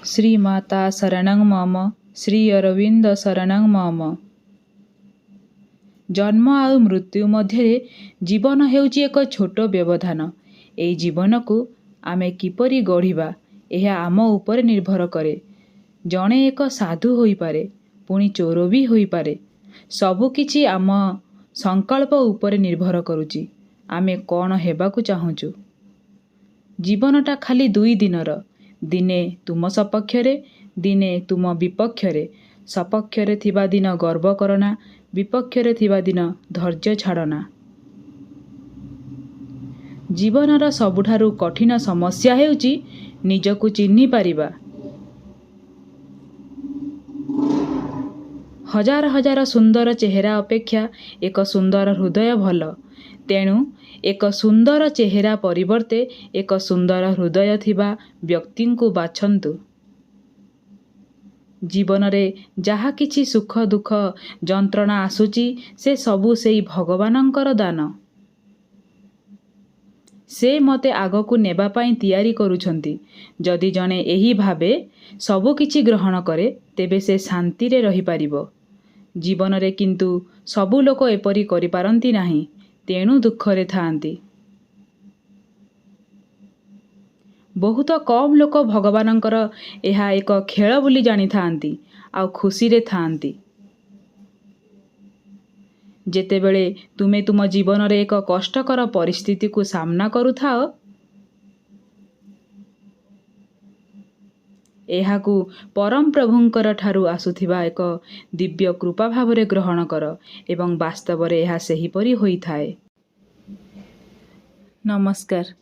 श्रीमाता शरणं मम, श्री अरविंद शरणं मम। जन्म आउ मृत्यु मध्य जीवन हेउची एक छोट व्यवधान। एई जीवन को आमे किपरि गढ़िबा यह आम उपर निर्भर करे। जणे एक साधु होई पारे, पुणी चोर भी होई पारे। सबुकिछि आम संकल्प उपर निर्भर करुची आमे कौन हेबाकु चाहुचु। जीवनटा खाली 2 दिनर, दिने तुम सपक्षरे, दिने तुम विपक्षरे। सपक्षरे थिबा दिन गर्व करना, विपक्षरे थिबा दिन धैर्य छाड़ना। जीवनर सबुठारु कठिन समस्या हेउची निजकु चिन्हि पारिबा। हजार हजार सुंदर चेहरा अपेक्षा एक सुंदर हृदय भल। तेणु एक सुंदर चेहरा परिवर्ते एक सुंदर हृदय थिबा व्यक्ति को बाछंतु। जीवन रे जहा किछि सुख दुख जंत्रणा आसुची से सबु सेई भगवानंकर दान। से मते आगकु नेबा पाई तैयारी करूछंती। जदि जने एही भावे सबु किछि ग्रहण करे तेबे से शांति रे रही पारिबो। जीवन रे किंतु सबु लोक एपरी करि पारंती नाही, तेणु दुखरे थांती। बहुत कम लोक भगवानंकर एहा एक खेल बोली जानी थांती आउ खुशी रे थांती। जेतेबेले तुमे तुम जीवन रे एक कष्टकर परिस्थिति को सामना करुथाओ, एहाकु परम प्रभुंकर ठारु आसुथिबा एक दिव्य कृपा भावरे ग्रहण कर एवं वास्तव रे एहा सेहिपरि होई थाए। नमस्कार।